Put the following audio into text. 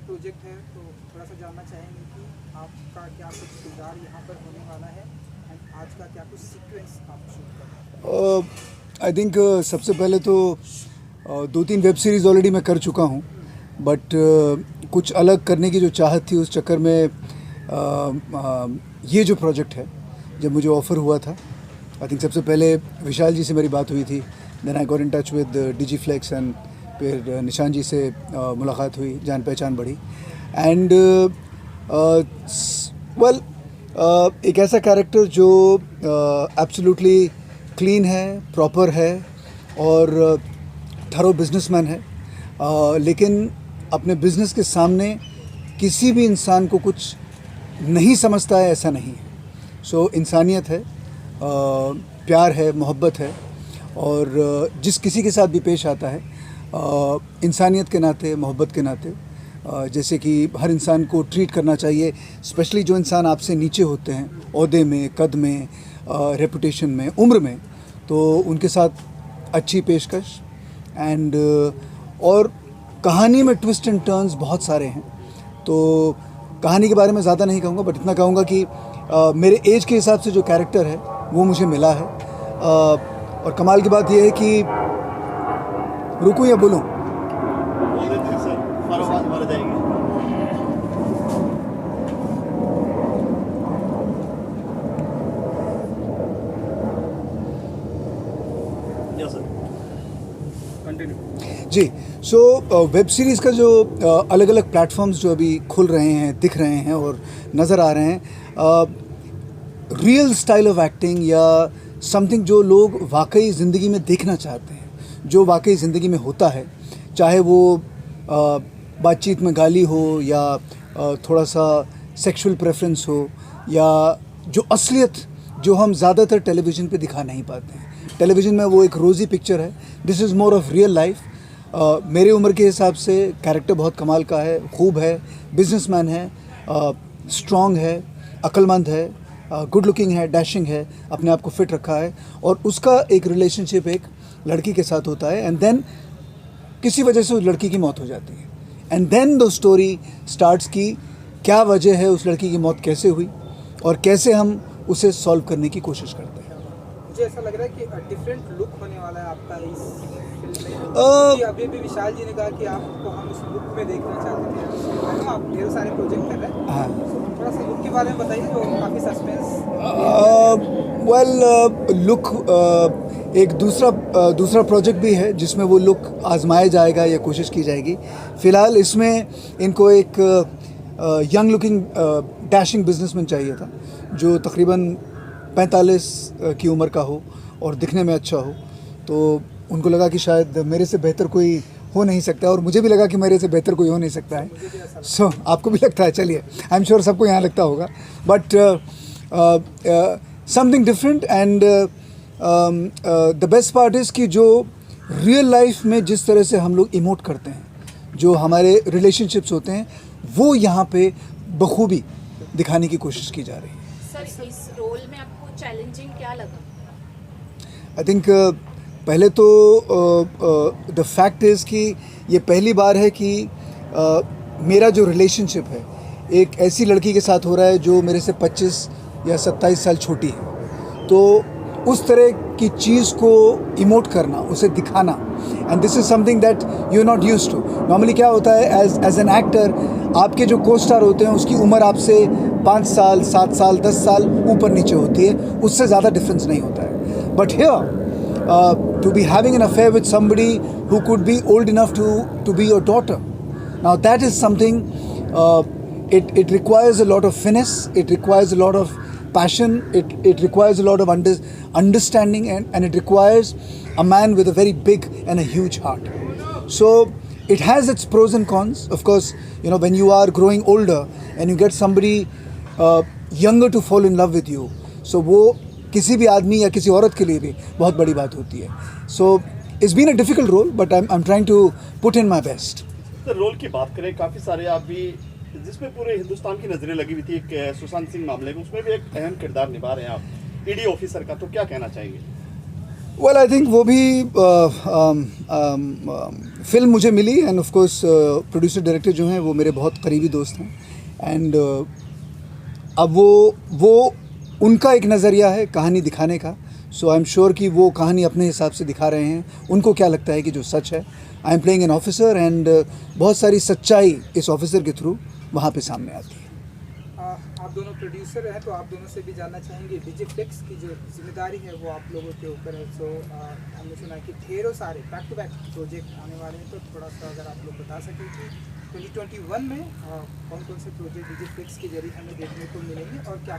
Project है, तो थोड़ा सा जानना चाहेंगे कि आपका क्या कुछ किरदार यहाँ पर होने वाला है एंड आज का क्या कुछ सीक्वेंस आप शूट कर रहे हैं। आई थिंक सबसे पहले तो 2-3 वेब सीरीज़ ऑलरेडी मैं कर चुका हूँ, बट कुछ अलग करने की जो चाहत थी उस चक्कर में ये जो प्रोजेक्ट है, जब मुझे ऑफ़र हुआ था, आई थिंक सबसे पहले विशाल जी से मेरी बात हुई थी, then I got in touch with Digiflex and फिर निशान जी से मुलाकात हुई, जान पहचान बढ़ी एंड वेल एक ऐसा कैरेक्टर जो एब्सोल्युटली क्लीन है, प्रॉपर है और थरो बिजनेसमैन है, लेकिन अपने बिजनेस के सामने किसी भी इंसान को कुछ नहीं समझता है, ऐसा नहीं है। सो इंसानियत है, प्यार है, मोहब्बत है और जिस किसी के साथ भी पेश आता है इंसानियत के नाते, मोहब्बत के नाते, जैसे कि हर इंसान को ट्रीट करना चाहिए, स्पेशली जो इंसान आपसे नीचे होते हैं ओहदे में, कद में, रेपुटेशन में, उम्र में, तो उनके साथ अच्छी पेशकश एंड और कहानी में ट्विस्ट एंड टर्न्स बहुत सारे हैं। तो कहानी के बारे में ज़्यादा नहीं कहूँगा, बट इतना कहूँगा कि मेरे एज के हिसाब से जो कैरेक्टर है वो मुझे मिला है और कमाल की बात यह है कि रुकूं या बोलूं? जी, सो वेब सीरीज़ का जो अलग अलग प्लेटफॉर्म्स जो अभी खुल रहे हैं, दिख रहे हैं और नज़र आ रहे हैं, रियल स्टाइल ऑफ एक्टिंग या समथिंग जो लोग वाकई ज़िंदगी में देखना चाहते हैं, जो वाकई ज़िंदगी में होता है, चाहे वो बातचीत में गाली हो या थोड़ा सा सेक्सुअल प्रेफरेंस हो या जो असलियत जो हम ज़्यादातर टेलीविज़न पे दिखा नहीं पाते हैं। टेलीविज़न में वो एक रोज़ी पिक्चर है, this is more of real life. मेरे उम्र के हिसाब से कैरेक्टर बहुत कमाल का है, खूब है, बिजनेसमैन है, स्ट्रॉन्ग है, अक्लमंद है, गुड लुकिंग है, डैशिंग है, अपने आप को फिट रखा है और उसका एक रिलेशनशिप एक लड़की के साथ होता है एंड देन किसी वजह से उस लड़की की मौत हो जाती है and then the story starts की क्या वजह है, उस लड़की की मौत कैसे हुई और कैसे हम उसे सॉल्व करने की कोशिश करते हैं। मुझे ऐसा लग रहा है कि डिफरेंट लुक होने वाला है आपका इस फिल्म में, क्योंकि अभी भी विशाल जी ने कहा कि आपको हम उस लुक में देखना चाहते थे। आप ढेर सारे प्रोजेक्ट कर रहे हैं, हाँ, थोड़ा सा लुक के बारे में बताइए जो काफ़ी सस्पेंस। लुक एक दूसरा प्रोजेक्ट भी है जिसमें वो लुक आजमाया जाएगा या कोशिश की जाएगी। फ़िलहाल इसमें इनको एक यंग लुकिंग डैशिंग बिजनेसमैन चाहिए था जो तकरीबन 45 की उम्र का हो और दिखने में अच्छा हो, तो उनको लगा कि शायद मेरे से बेहतर कोई हो नहीं सकता और मुझे भी लगा कि मेरे से बेहतर कोई हो नहीं सकता है। सो आपको भी लगता है, चलिए आई एम श्योर सबको यहाँ लगता होगा, but something different and the best part is कि जो रियल लाइफ में जिस तरह से हम लोग इमोट करते हैं, जो हमारे रिलेशनशिप्स होते हैं, वो यहाँ पे बखूबी दिखाने की कोशिश की जा रही है। सर, इस रोल में आपको चैलेंजिंग क्या लगा? आई थिंक पहले तो द फैक्ट इज़ कि ये पहली बार है कि मेरा जो रिलेशनशिप है एक ऐसी लड़की के साथ हो रहा है जो मेरे से 25 या 27 साल छोटी है, तो उस तरह की चीज़ को इमोट करना, उसे दिखाना, and this is something that you are not used to. Normally क्या होता है एज एन एक्टर, आपके जो को स्टार होते हैं उसकी उम्र आपसे 5 साल, 7 साल, 10 साल ऊपर नीचे होती है, उससे ज़्यादा डिफरेंस नहीं होता है। But here to be having an affair with somebody who could be old enough to be your daughter. Now that is something, it requires a lot of finesse, it requires a lot of passion, it requires a lot of understanding and it requires a man with a very big and a huge heart. So it has its pros and cons. Of course, you know, when you are growing older and you get somebody younger to fall in love with you, so वो किसी भी आदमी या किसी औरत के लिए भी बहुत बड़ी बात होती है। So it's been a difficult role but I am trying to put in my best. Role की बात करें, काफ़ी सारे आप भी जिसमें पूरे हिंदुस्तान की नज़रें लगी हुई थी एक सुशांत सिंह मामले में, उसमें भी एक अहम किरदार निभा रहे हैं आप, ईडी ऑफिसर का, तो क्या कहना चाहेंगे? वेल आई थिंक वो भी फिल्म मुझे मिली and of course producer director जो हैं वो मेरे बहुत करीबी दोस्त हैं एंड अब वो उनका एक नज़रिया है कहानी दिखाने का. सो आई एम श्योर कि वो कहानी अपने हिसाब से दिखा रहे हैं. उनको क्या लगता है कि जो सच है. I am playing an officer and बहुत सारी सच्चाई इस ऑफिसर के थ्रू वहाँ पे सामने आती है. आप दोनों प्रोड्यूसर हैं तो आप दोनों से भी जानना चाहेंगे डिजिफ्लिक्स की जो जिम्मेदारी है वो आप लोगों के ऊपर है. सो हमने सुना कि ढेरों सारे बैक टू बैक प्रोजेक्ट आने वाले हैं, तो थोड़ा सा अगर आप लोग बता सकें कि 2021 में कौन कौन से प्रोजेक्ट डिजिफ्लिक्स के जरिए हमें देखने को मिलेंगे और क्या